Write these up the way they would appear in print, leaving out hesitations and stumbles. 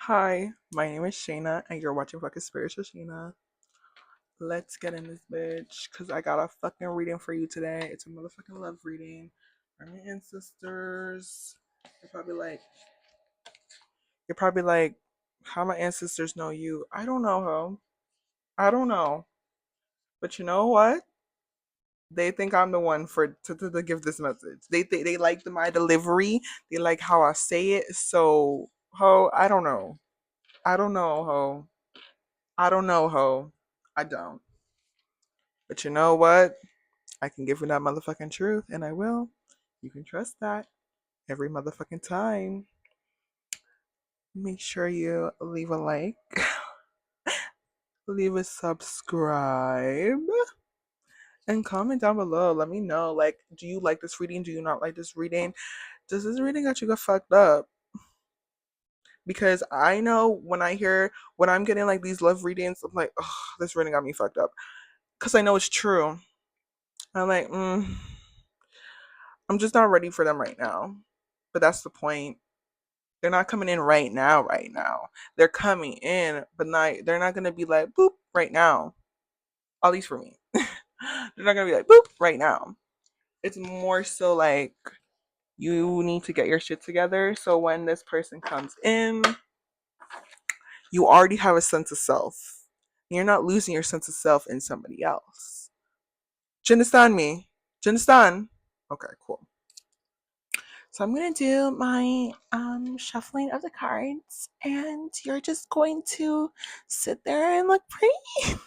Hi, my name is Shayna, and you're watching fucking Spiritual Shayna. Let's get in this bitch, cause I got a fucking reading for you today. It's a motherfucking love reading from my ancestors. You're probably like, you're probably like, how my ancestors know you? I don't know, ho. I don't know, but you know what? They think I'm the one to give this message. They like my delivery. They like how I say it. So, ho, I don't know. I don't know, ho. I don't know, ho. I don't. But you know what? I can give you that motherfucking truth, and I will. You can trust that every motherfucking time. Make sure you leave a like, leave a subscribe, and comment down below. Let me know. Like, do you like this reading? Do you not like this reading? Does this reading got you get fucked up? Because I know when I'm getting like these love readings, I'm like, oh, this reading got me fucked up. Because I know it's true. I'm like, I'm just not ready for them right now. But that's the point. They're not coming in right now, right now. They're coming in, but they're not gonna be like boop right now. At least for me. They're not gonna be like boop right now. It's more so like you need to get your shit together. So when this person comes in, you already have a sense of self. You're not losing your sense of self in somebody else. Do you understand me? Do you understand? Okay, cool. So I'm gonna do my shuffling of the cards, and you're just going to sit there and look pretty.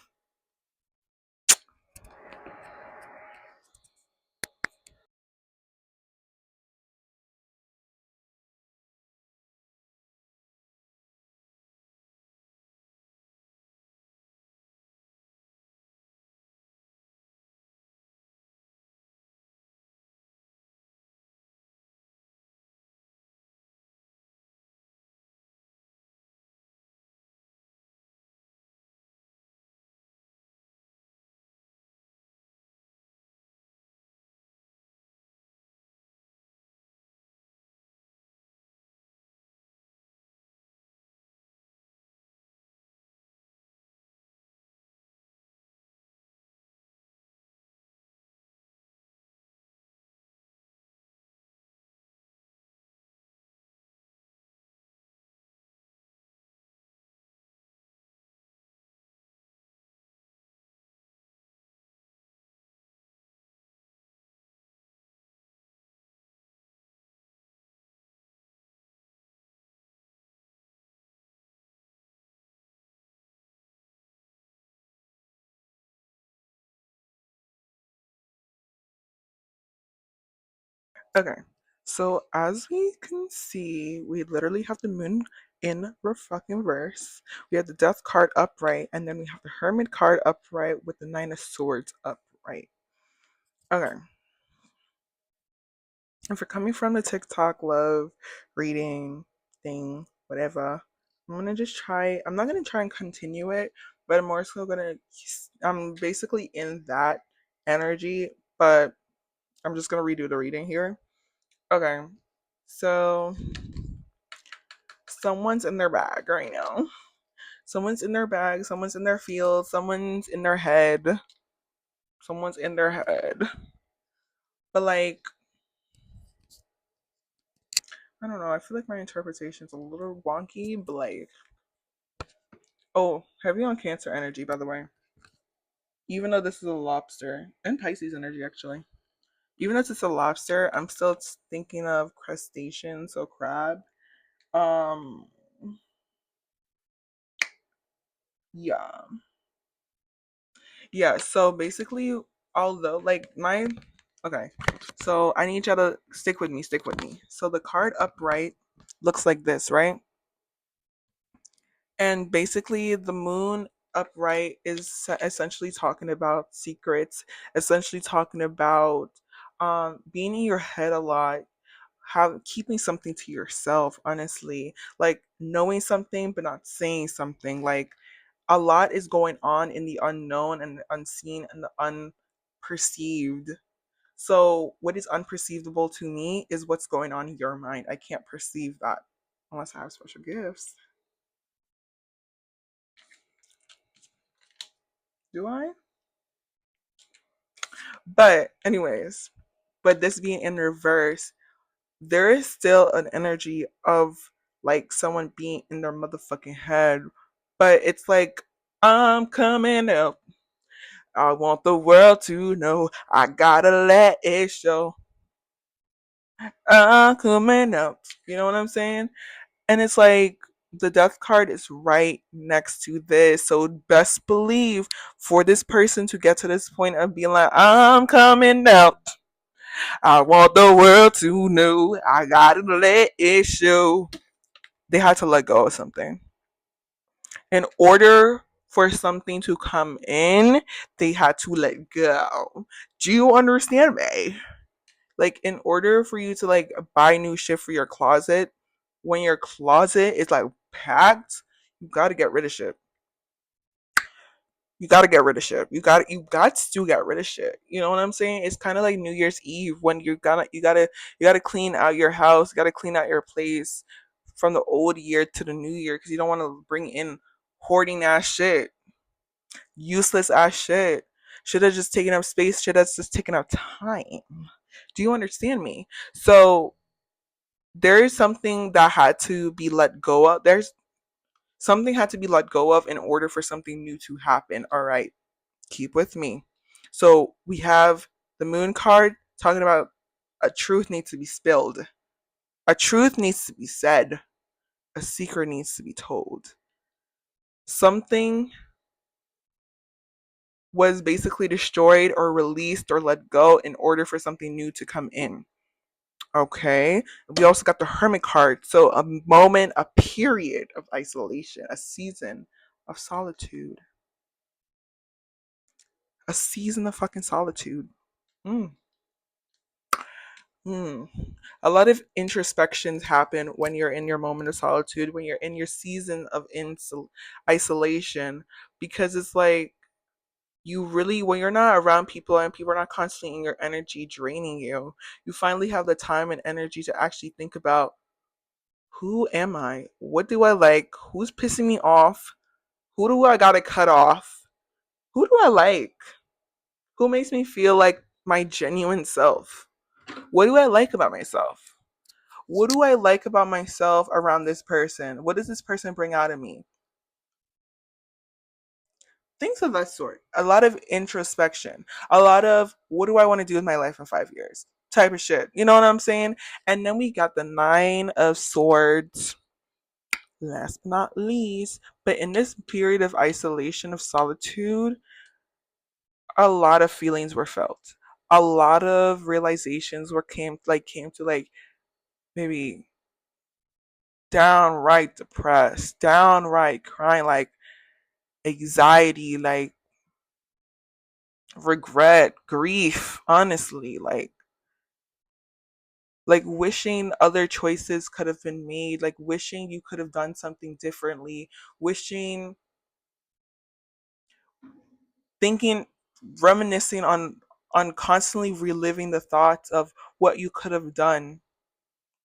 Okay, so as we can see, we literally have the moon in fucking verse. We have the death card upright, and then we have the hermit card upright with the nine of swords upright. Okay, if you're coming from the TikTok love reading thing, whatever, I'm not gonna try and continue it, but I'm more so I'm basically in that energy, but I'm just gonna redo the reading here. Okay, so someone's in their bag right now. Someone's in their bag, someone's in their field, someone's in their head, someone's in their head. But like, I don't know, I feel like my interpretation's a little wonky, but like, oh, heavy on Cancer energy, by the way. Even though this is a lobster, and Pisces energy actually. Even though it's a lobster, I'm still thinking of crustacean, so crab. Um, yeah. Yeah, so basically, although like my okay, so I need y'all to stick with me, stick with me. So the card upright looks like this, right? And basically, the moon upright is essentially talking about secrets, essentially talking about being in your head a lot, how keeping something to yourself, honestly, like knowing something but not saying something, like a lot is going on in the unknown and the unseen and the unperceived. So, what is unperceivable to me is what's going on in your mind. I can't perceive that unless I have special gifts. Do I? But anyways, but this being in reverse, there is still an energy of like someone being in their motherfucking head, but it's like I'm coming up. I want the world to know. I gotta let it show. I'm coming up. You know what I'm saying? And it's like the death card is right next to this. So best believe for this person to get to this point of being like, I'm coming out. I want the world to know. I gotta let it show. They had to let go of something. In order for something to come in, they had to let go. Do you understand me? Like, in order for you to like buy new shit for your closet, when your closet is like packed, you gotta get rid of shit. You gotta get rid of shit. You got to get rid of shit. You know what I'm saying? It's kind of like New Year's Eve when you gotta clean out your house, you gotta clean out your place from the old year to the new year because you don't want to bring in hoarding ass shit, useless ass shit. Should have just taken up space. Shit that's just taken up time. Do you understand me? So there is something that had to be let go of. There's something had to be let go of in order for something new to happen. All right, keep with me. So we have the moon card talking about a truth needs to be spilled, a truth needs to be said, a secret needs to be told. Something was basically destroyed or released or let go in order for something new to come in. Okay. We also got the Hermit card. So a moment, a period of isolation, a season of solitude, a season of fucking solitude. Mm. Mm. A lot of introspections happen when you're in your moment of solitude, when you're in your season of isolation, because it's like you really, when you're not around people and people are not constantly in your energy draining you, you finally have the time and energy to actually think about who am I? What do I like? Who's pissing me off? Who do I gotta cut off? Who do I like? Who makes me feel like my genuine self? What do I like about myself? What do I like about myself around this person? What does this person bring out of me? Things of that sort. A lot of introspection. A lot of what do I want to do with my life in 5 years? Type of shit. You know what I'm saying? And then we got the Nine of Swords. Last but not least, but in this period of isolation, of solitude, a lot of feelings were felt. A lot of realizations came to like maybe downright depressed, downright crying, like anxiety, like regret, grief, honestly, like wishing other choices could have been made, like wishing you could have done something differently, wishing, thinking, reminiscing on constantly reliving the thoughts of what you could have done,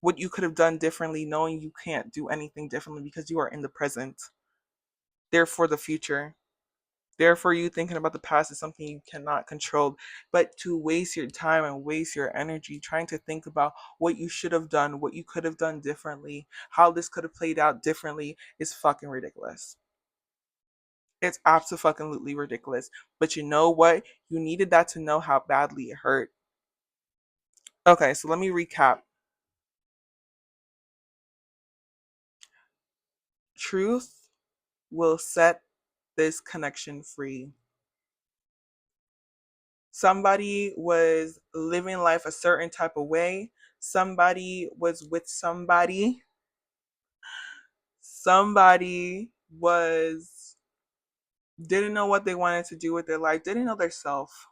what you could have done differently, knowing you can't do anything differently because you are in the present. Therefore, the future. Therefore, you thinking about the past is something you cannot control. But to waste your time and waste your energy trying to think about what you should have done, what you could have done differently, how this could have played out differently is fucking ridiculous. It's absolutely ridiculous. But you know what? You needed that to know how badly it hurt. Okay, so let me recap. Truth will set this connection free. Somebody was living life a certain type of way. Somebody was with somebody. Somebody was didn't know what they wanted to do with their life, didn't know their self.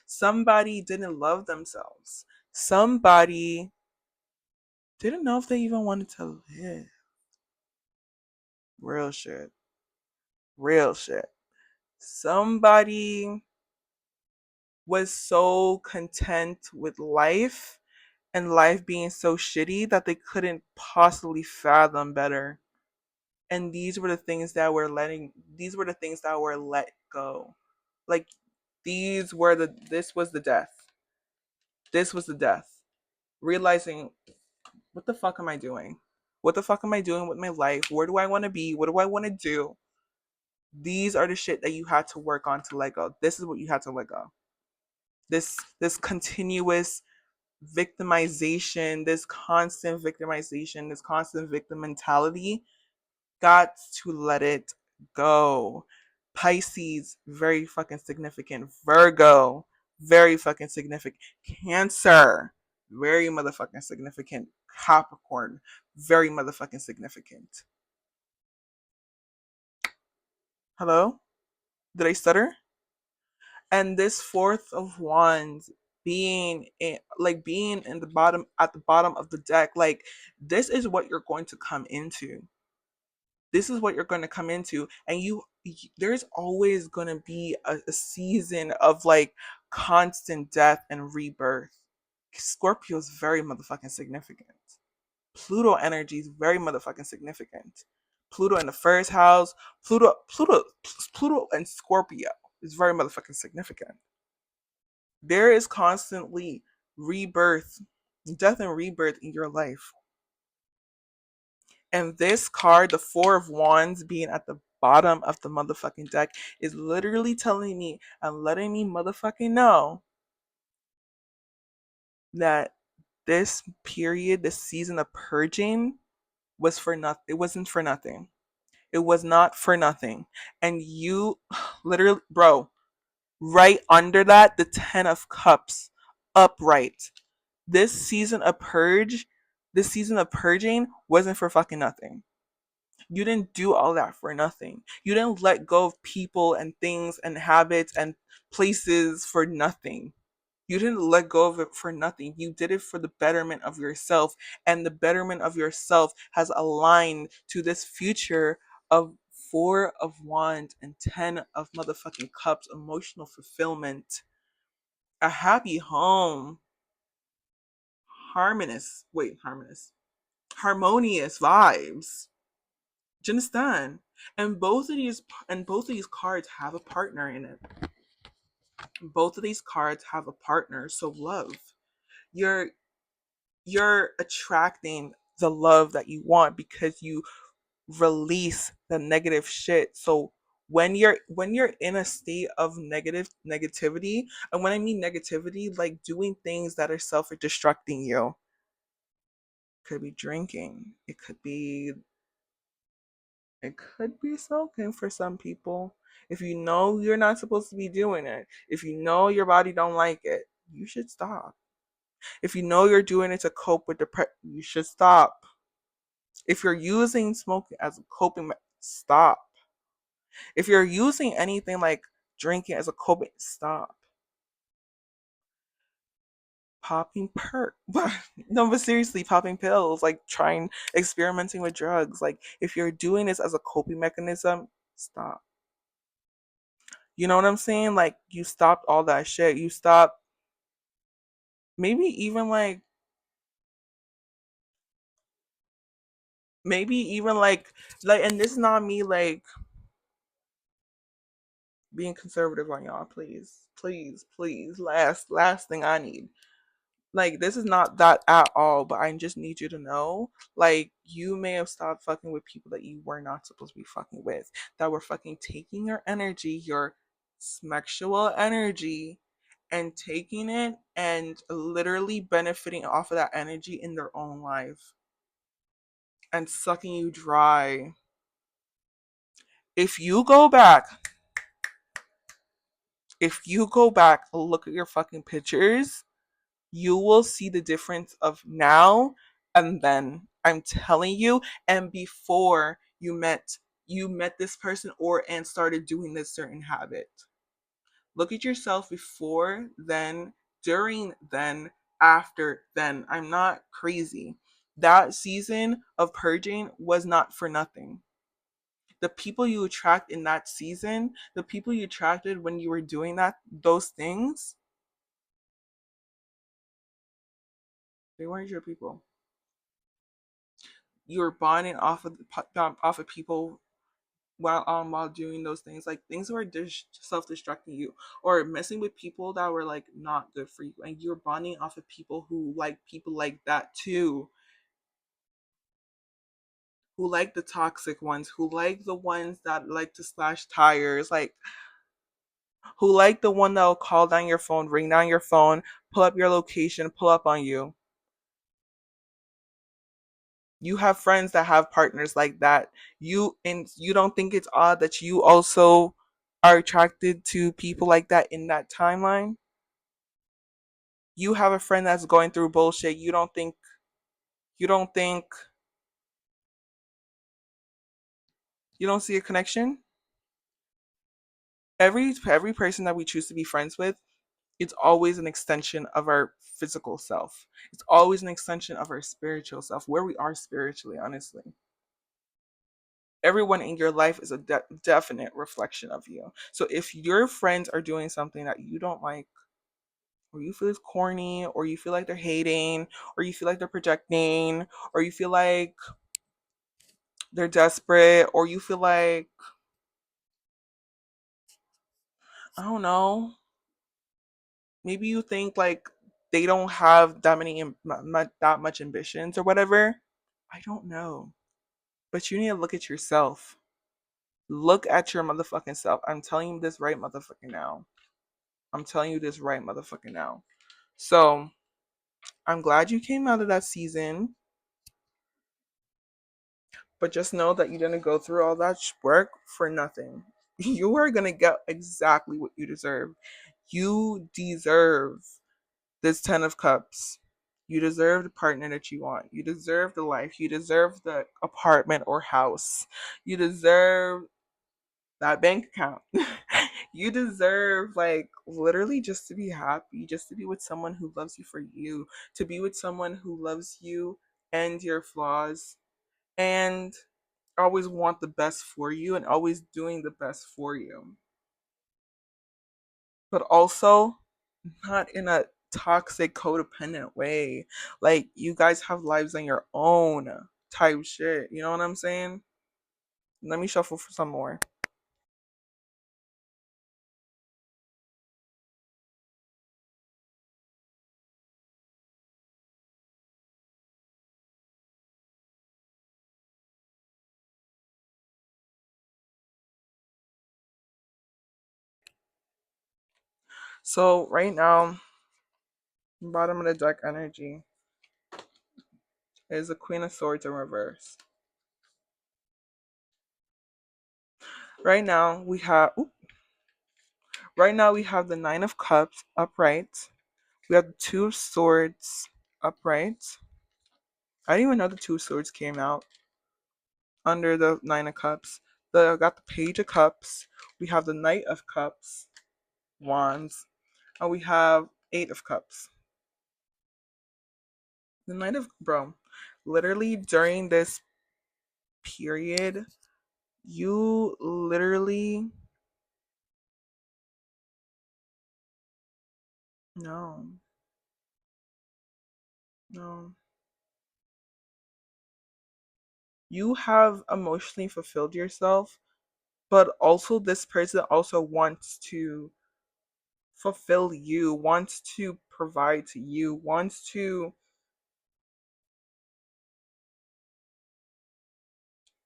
Somebody didn't love themselves. Somebody didn't know if they even wanted to live. Real shit. Real shit. Somebody was so content with life and life being so shitty that they couldn't possibly fathom better. And these were the things that were let go. Like these were the this was the death. This was the death. Realizing what the fuck am I doing? What the fuck am I doing with my life? Where do I want to be? What do I want to do? These are the shit that you had to work on to let go. This is what you had to let go. This continuous victimization, this constant victim mentality, got to let it go. Pisces, very fucking significant. Virgo, very fucking significant. Cancer, very motherfucking significant. Capricorn, very motherfucking significant. Hello? Did I stutter? And this fourth of wands being in the bottom at the bottom of the deck, like this is what you're going to come into. This is what you're going to come into, and there's always going to be a season of like constant death and rebirth. Scorpio is very motherfucking significant. Pluto energy is very motherfucking significant. Pluto in the first house, Pluto and Scorpio is very motherfucking significant. There is constantly rebirth, death and rebirth in your life. And this card, the Four of Wands, being at the bottom of the motherfucking deck, is literally telling me and letting me motherfucking know that this period, this season of purging was for nothing. It wasn't for nothing. It was not for nothing. And you literally, bro, right under that, the Ten of Cups, upright. This season of this season of purging wasn't for fucking nothing. You didn't do all that for nothing. You didn't let go of people and things and habits and places for nothing. You didn't let go of it for nothing. You did it for the betterment of yourself. And the betterment of yourself has aligned to this future of Four of Wands and Ten of motherfucking Cups, emotional fulfillment, a happy home, harmonious vibes. Do you understand? And both of these cards have a partner in it. Both of these cards have a partner. So love. You're you're attracting the love that you want because you release the negative shit. So when you're in a state of negativity, and when I mean negativity, like doing things that are self-destructing you. Could be drinking. It could be smoking for some people. If you know you're not supposed to be doing it, if you know your body don't like it, you should stop. If you know you're doing it to cope with depression, you should stop. If you're using smoking as a stop. If you're using anything like drinking as a coping, stop. Popping perk, no, but seriously, popping pills, like trying experimenting with drugs. Like if you're doing this as a coping mechanism, stop. You know what I'm saying? Like you stopped all that shit. You stopped maybe even like and this is not me like being conservative on y'all, please. Please, please. Last thing I need. Like this is not that at all, but I just need you to know, like you may have stopped fucking with people that you were not supposed to be fucking with, that were fucking taking your energy, your sexual energy, and taking it and literally benefiting off of that energy in their own life and sucking you dry. If you go back, if you go back, look at your fucking pictures, you will see the difference of now and then. I'm telling you, and before you met this person or and started doing this certain habit. Look at yourself before, then, during, then, after, then. I'm not crazy. That season of purging was not for nothing. The people you attract in that season, the people you attracted when you were doing those things, they weren't your people. You were bonding off of people while doing those things, like things that were self-destructing you, or messing with people that were like not good for you, and you're bonding off of people who like people like that too, who like the toxic ones, who like the ones that like to slash tires, like who like the one that'll call down your phone, ring down your phone, pull up your location, pull up on you. You have friends that have partners like that. You don't think it's odd that you also are attracted to people like that in that timeline? You have a friend that's going through bullshit. You don't think you don't see a connection? Every person that we choose to be friends with, it's always an extension of our physical self. It's always an extension of our spiritual self, where we are spiritually, honestly. Everyone in your life is a definite reflection of you. So if your friends are doing something that you don't like, or you feel it's corny, or you feel like they're hating, or you feel like they're projecting, or you feel like they're desperate, or you feel like, I don't know, maybe you think like they don't have that that much ambitions or whatever. I don't know. But you need to look at yourself. Look at your motherfucking self. I'm telling you this right motherfucking now. I'm telling you this right motherfucking now. So I'm glad you came out of that season, but just know that you didn't go through all that work for nothing. You are gonna get exactly what you deserve. You deserve this 10 of cups. You deserve the partner that you want. You deserve the life. You deserve the apartment or house. You deserve that bank account. You deserve, like, literally just to be happy, just to be with someone who loves you for you, to be with someone who loves you and your flaws, and always want the best for you and always doing the best for you. But also, not in a toxic, codependent way. Like, you guys have lives on your own type shit. You know what I'm saying? Let me shuffle for some more. So, right now, bottom of the deck energy is the Queen of Swords in reverse. Right now, we have. Right now, we have the Nine of Cups upright. We have the Two of Swords upright. I didn't even know the Two of Swords came out under the Nine of Cups. Got the Page of Cups. We have the Knight of Cups, Wands, and we have Eight of Cups. The Knight of Bro, literally during this period, you literally no, no. You have emotionally fulfilled yourself, but also this person also wants to fulfill you, wants to provide to you, wants to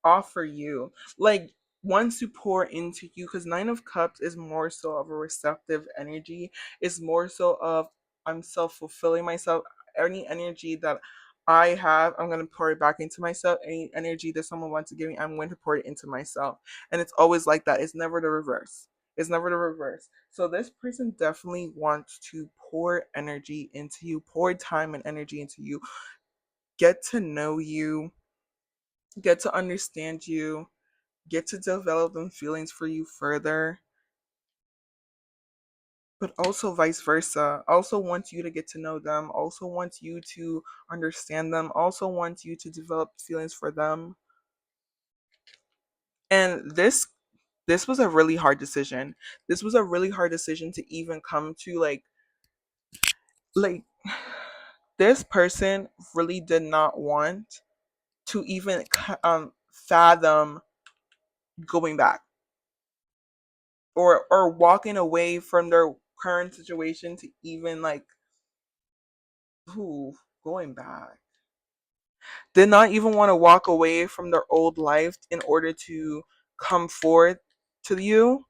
offer you, like, wants to pour into you, because Nine of Cups is more so of a receptive energy. It's more so of, I'm self-fulfilling myself. Any energy that I have, I'm going to pour it back into myself. Any energy that someone wants to give me, I'm going to pour it into myself. And it's always like that. It's never the reverse. It's never the reverse. So this person definitely wants to pour energy into you, pour time and energy into you, get to know you, get to understand you, get to develop them feelings for you further, but also vice versa. Also wants you to get to know them, also wants you to understand them, also wants you to develop feelings for them. And this was a really hard decision. This was a really hard decision to even come to, like this person really did not want to even fathom going back or walking away from their current situation to even like who going back. Did not even want to walk away from their old life in order to come forward to you.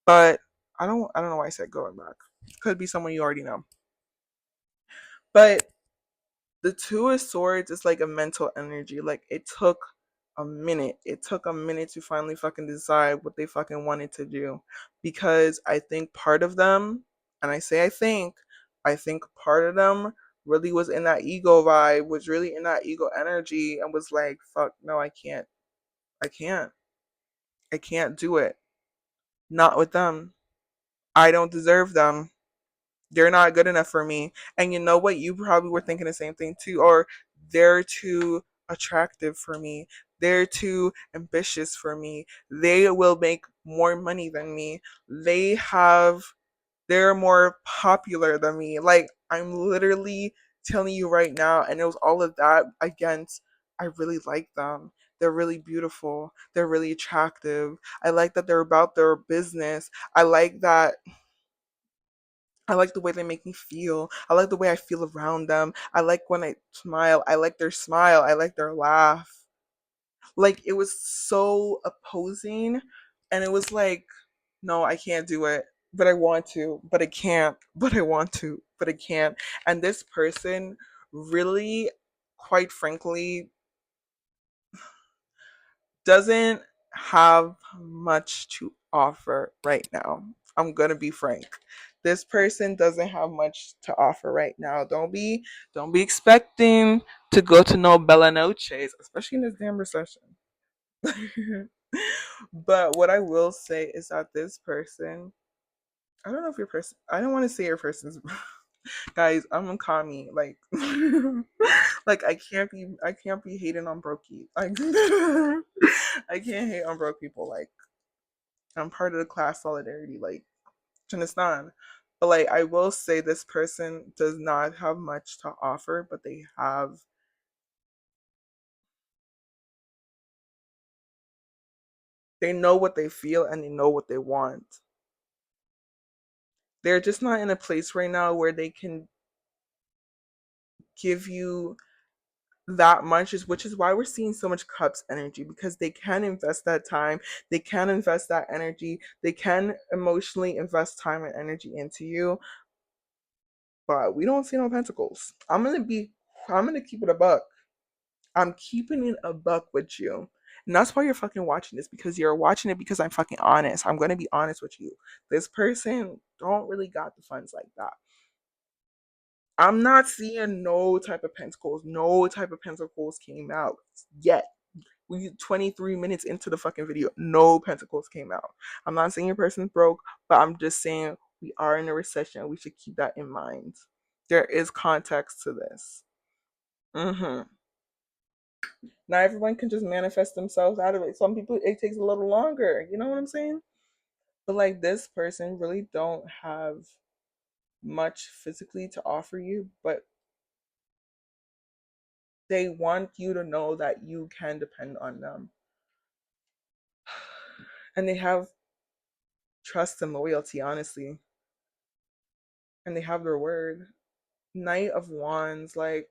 But I don't know why I said going back. Could be someone you already know. But the two of swords is like a mental energy. Like it took a minute. It took a minute to finally fucking decide what they fucking wanted to do. Because I think part of them, and I think part of them really was in that ego vibe, was really in that ego energy and was like, fuck, no, I can't. I can't. I can't do it. Not with them. I don't deserve them. They're not good enough for me. And you know what? You probably were thinking the same thing too. Or they're too attractive for me. They're too ambitious for me. They will make more money than me. They have, they're more popular than me. Like, I'm literally telling you right now. And it was all of that against, I really like them. They're really beautiful. They're really attractive. I like that they're about their business. I like that I like the way they make me feel. I like the way I feel around them. I like when I smile. I like their smile. I like their laugh. Like it was so opposing. And it was like, no, I can't do it. But I want to. But I can't. But I want to. But I can't. And this person really, quite frankly, doesn't have much to offer right now. I'm gonna be frank. This person doesn't have much to offer right now. Don't be expecting to go to no Bella Noches, especially in this damn recession. But what I will say is that this person, I don't know if your person, I don't want to say your person's guys, I'm a commie. Like, like I can't be hating on brokey. Like, I can't hate on broke people. Like, I'm part of the class solidarity. Like, do you understand? But like, I will say this person does not have much to offer, but they know what they feel and they know what they want. They're just not in a place right now where they can give you that much is which is why we're seeing so much cups energy because they can invest that time, they can invest that energy, they can emotionally invest time and energy into you, but we don't see no pentacles. I'm gonna keep it a buck. I'm keeping it a buck with you. And that's why you're fucking watching this because you're watching it because I'm fucking honest. I'm gonna be honest with you. This person don't really got the funds like that. I'm not seeing no type of pentacles. No type of pentacles came out yet. We 23 minutes into the fucking video. No pentacles came out. I'm not saying your person's broke, but I'm just saying we are in a recession. We should keep that in mind. There is context to this. Mm-hmm. Not everyone can just manifest themselves out of it. Some people it takes a little longer. You know what I'm saying? But like this person really don't have much physically to offer you, but they want you to know that you can depend on them. And they have trust and loyalty, honestly. And they have their word. Knight of Wands, like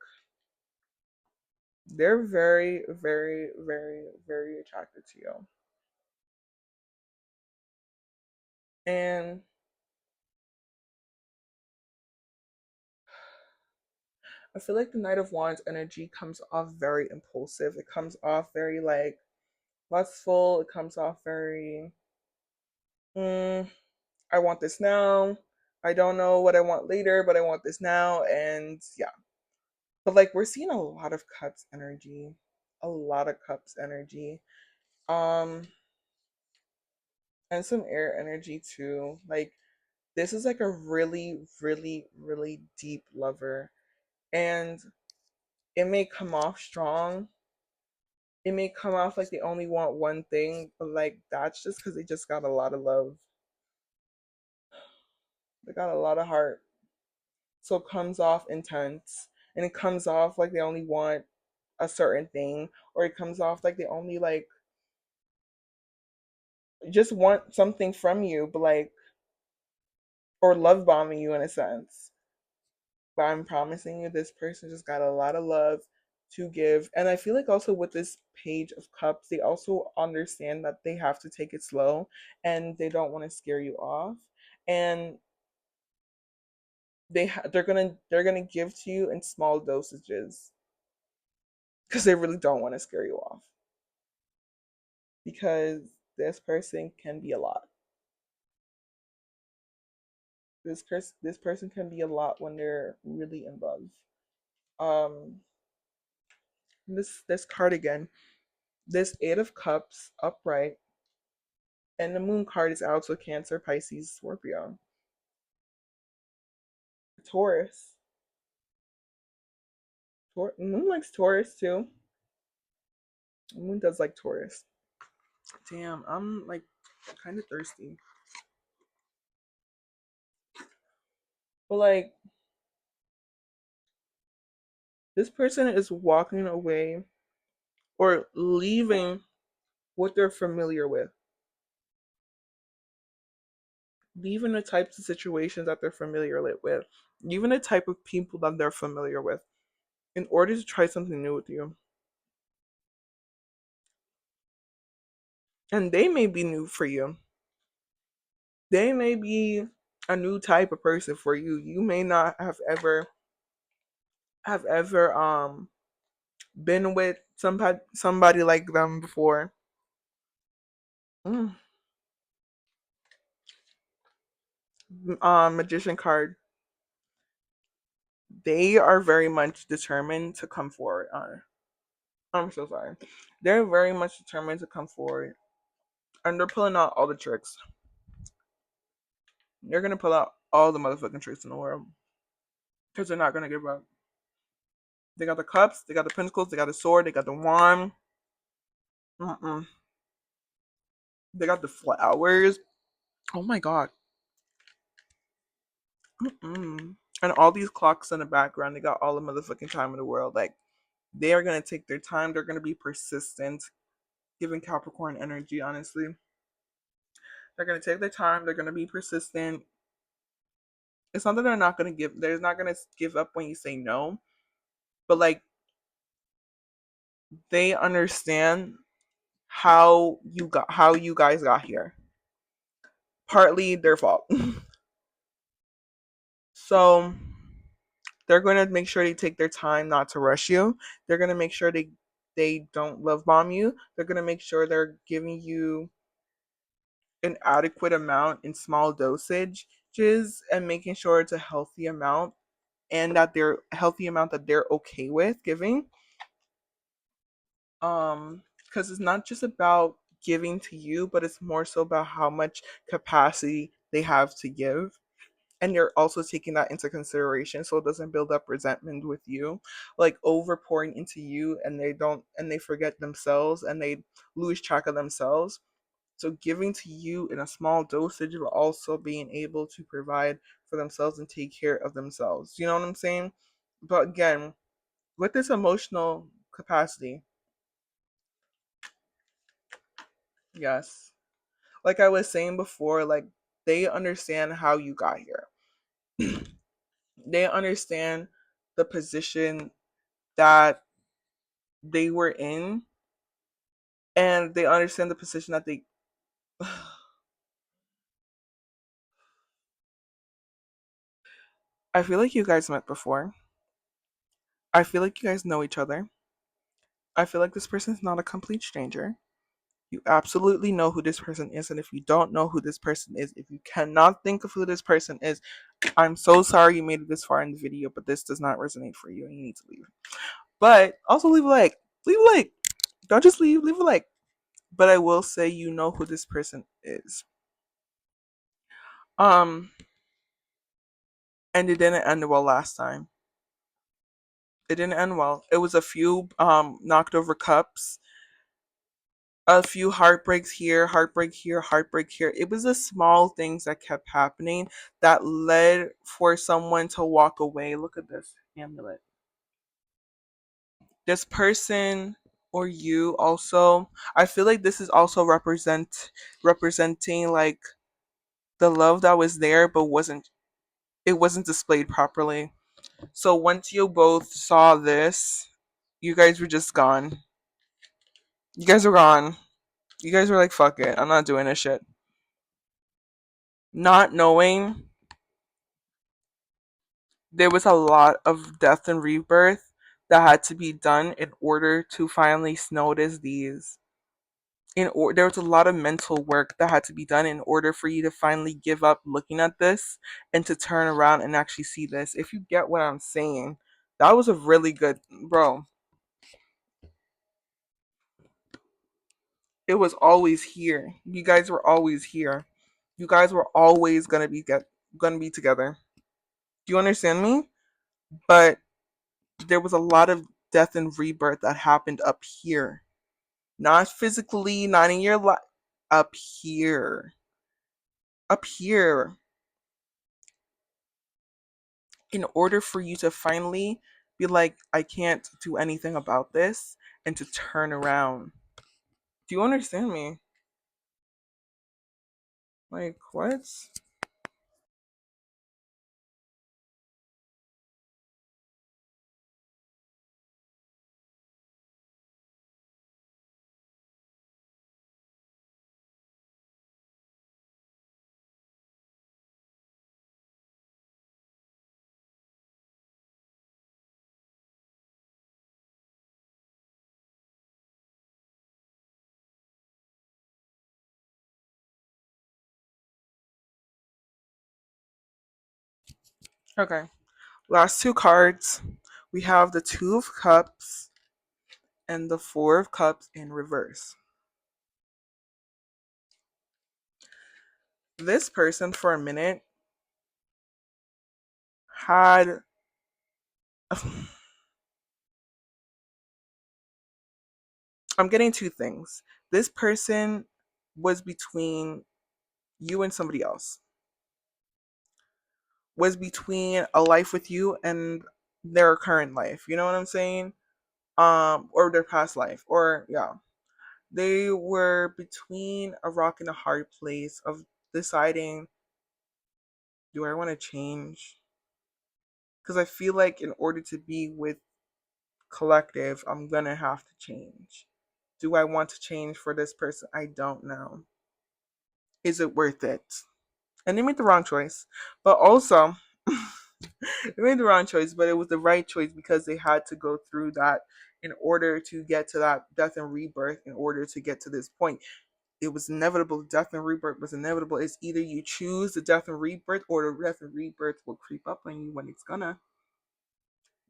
they're very, very, very, very attracted to you. And I feel like the Knight of Wands energy comes off very impulsive. It comes off very like lustful. It comes off very, mm, I want this now. I don't know what I want later, but I want this now. And yeah. But like we're seeing a lot of cups energy. A lot of cups energy. Um, and some air energy too. Like this is like a really, really, really deep lover. And it may come off strong. It may come off like they only want one thing, but like that's just because they just got a lot of love. They got a lot of heart. So it comes off intense. And it comes off like they only want a certain thing. Or it comes off like they only like just want something from you, but like, or love bombing you in a sense. But I'm promising you, this person just got a lot of love to give. And I feel like also with this page of cups, they also understand that they have to take it slow and they don't want to scare you off. And they're gonna give to you in small dosages because they really don't want to scare you off. Because this person can be a lot. This person can be a lot when they're really in love. Um, this card again, this Eight of Cups upright, and the Moon card is out. So Cancer, Pisces, Scorpio, Taurus. Moon likes Taurus too. Moon does like Taurus. Damn, I'm like kind of thirsty. But like, this person is walking away or leaving what they're familiar with, leaving the types of situations that they're familiar with, even the type of people that they're familiar with, in order to try something new with you. And they may be new for you. They may be a new type of person for you. You may not have ever been with somebody like them before. Mm. Magician card. They are very much determined to come forward. I'm so sorry. They're very much determined to come forward, and they're pulling out all the tricks. They're gonna pull out all the motherfucking tricks in the world because they're not gonna give up. They got the cups, they got the pentacles, they got the sword, they got the wand. Mm-mm. They got the flowers. Oh my god. Mm-mm. And all these clocks in the background. They got all the motherfucking time in the world. Like, they are gonna take their time. They're gonna be persistent. Giving Capricorn energy, honestly. They're gonna take their time. They're gonna be persistent. It's not that they're not gonna give. They're not gonna give up when you say no. But like, they understand how you guys got here. Partly their fault. So they're going to make sure they take their time not to rush you. They're going to make sure they don't love bomb you. They're going to make sure they're giving you an adequate amount in small dosages and making sure it's a healthy amount and that they're healthy amount that they're okay with giving. Because it's not just about giving to you, but it's more so about how much capacity they have to give. And you're also taking that into consideration so it doesn't build up resentment with you, like over pouring into you, and they forget themselves and they lose track of themselves. So giving to you in a small dosage, but also being able to provide for themselves and take care of themselves, you know what I'm saying? But again, with this emotional capacity, yes, like I was saying before, like, they understand how you got here. They understand the position that they were in, and they understand the position that they I feel like you guys met before. I feel like you guys know each other. I feel like this person is not a complete stranger. You absolutely know who this person is, and if you don't know who this person is, if you cannot think of who this person is, I'm so sorry you made it this far in the video, but this does not resonate for you and you need to leave. But also leave a like. Leave a like. Don't just leave a like. But I will say you know who this person is. Um and it didn't end well last time. It didn't end well. It was a few knocked over cups, a few heartbreaks here, heartbreak here, heartbreak here. It was the small things that kept happening that led for someone to walk away. Look at this amulet. This person or you also. I feel like this is also representing like the love that was there but wasn't displayed properly. So once you both saw this, you guys were just gone. You guys were gone. You guys were like, fuck it, I'm not doing this shit. Not knowing there was a lot of death and rebirth that had to be done in order to finally notice these. There was a lot of mental work that had to be done in order for you to finally give up looking at this and to turn around and actually see this. If you get what I'm saying, that was a really good, bro. It was always here. You guys were always here. You guys were always gonna be together. Do you understand me? But there was a lot of death and rebirth that happened up here. Not physically, not in your life. Up here. Up here. In order for you to finally be like, I can't do anything about this, and to turn around. Do you understand me? Like, what? Okay. Last two cards. We have the Two of Cups and the Four of Cups in reverse. This person, for a minute, had. I'm getting two things. This person was between you and somebody else, was between a life with you and their current life. You know what I'm saying? Or their past life. Or, yeah. They were between a rock and a hard place of deciding, do I want to change? Because I feel like in order to be with collective, I'm gonna have to change. Do I want to change for this person? I don't know. Is it worth it? And they made the wrong choice. But also, they made the wrong choice, but it was the right choice because they had to go through that in order to get to that death and rebirth, in order to get to this point. It was inevitable. Death and rebirth was inevitable. It's either you choose the death and rebirth, or the death and rebirth will creep up on you when it's gonna.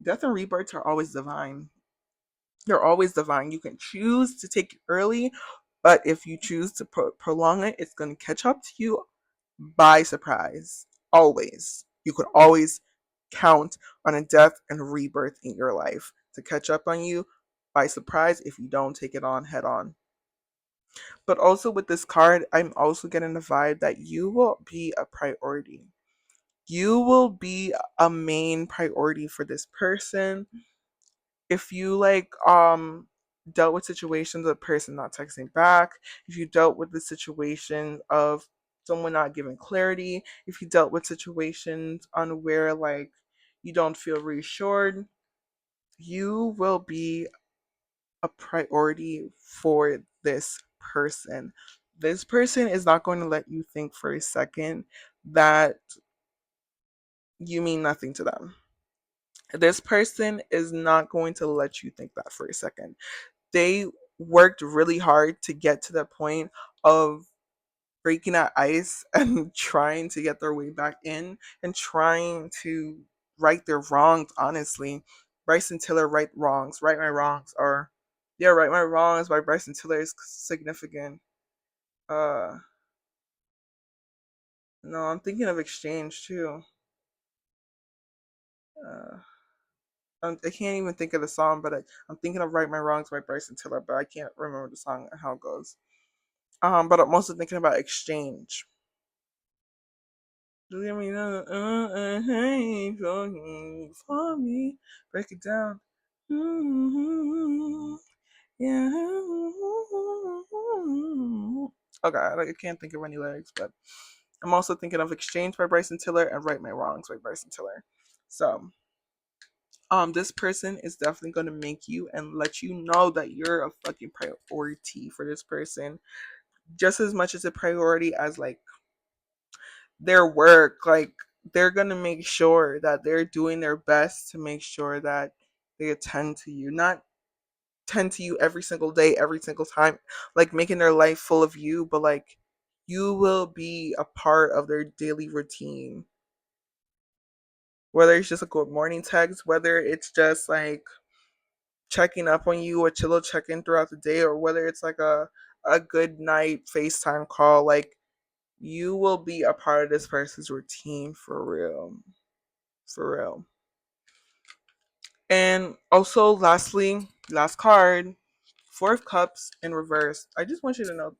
Death and rebirths are always divine. They're always divine. You can choose to take it early, but if you choose to prolong it, it's going to catch up to you by surprise. Always. You could always count on a death and rebirth in your life to catch up on you by surprise if you don't take it on head on. But also with this card, I'm also getting the vibe that you will be a priority. You will be a main priority for this person. If you like dealt with situations of a person not texting back, if you dealt with the situation of someone not giving clarity, if you dealt with situations on where like you don't feel reassured, you will be a priority for this person. This person is not going to let you think for a second that you mean nothing to them. This person is not going to let you think that for a second. They worked really hard to get to the point of breaking that ice and trying to get their way back in and trying to right their wrongs, honestly. Bryson Tiller right my wrongs, or yeah, right my wrongs by Bryson Tiller is significant. Uh no, I'm thinking of Exchange too. Uh I can't even think of the song, but I'm thinking of Right My Wrongs by Bryson Tiller, but I can't remember the song and how it goes. But I'm also thinking about Exchange. Just give me hey, for me. Break it down. Yeah. Okay, like I can't think of any lyrics, but I'm also thinking of Exchange by Bryson Tiller and Right My Wrongs by Bryson Tiller. So, this person is definitely gonna make you and let you know that you're a fucking priority for this person. Just as much as a priority as like their work. Like they're gonna make sure that they're doing their best to make sure that they attend to you. Not tend to you every single day, every single time, like making their life full of you, but like you will be a part of their daily routine. Whether it's just a good morning text, whether it's just like checking up on you or chill check in throughout the day, or whether it's like a good night FaceTime call, like you will be a part of this person's routine for real. For real. And also, lastly, last card, Four of Cups in reverse. I just want you to know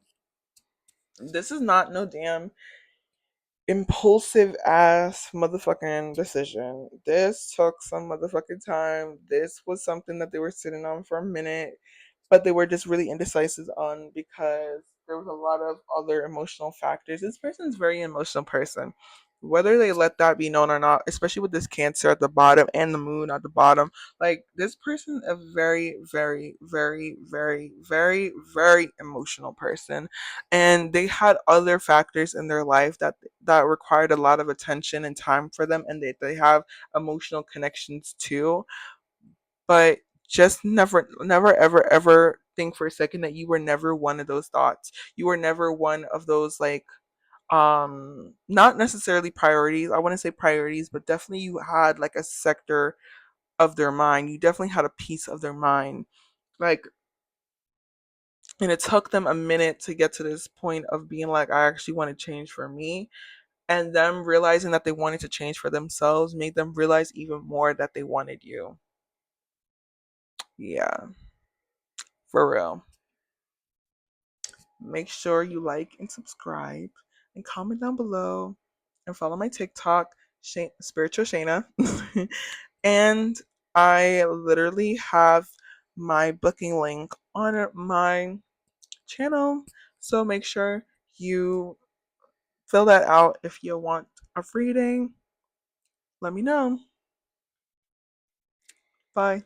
this is not no damn impulsive ass motherfucking decision. This took some motherfucking time. This was something that they were sitting on for a minute, but they were just really indecisive on because there was a lot of other emotional factors. This person's a very emotional person. Whether they let that be known or not, especially with this Cancer at the bottom and the Moon at the bottom, like this person a very, very, very, very, very, very emotional person, and they had other factors in their life that required a lot of attention and time for them, and they have emotional connections too. But just never ever ever think for a second that you were never one of those thoughts. You were never one of those like not necessarily priorities. I wouldn't say priorities, but definitely you had like a sector of their mind. You definitely had a piece of their mind. Like, and it took them a minute to get to this point of being like, I actually want to change for me. And them realizing that they wanted to change for themselves made them realize even more that they wanted you. Yeah, for real. Make sure you like and subscribe and comment down below and follow my TikTok, Spiritual Shayna. And I literally have my booking link on my channel. So make sure you fill that out if you want a reading. Let me know. Bye.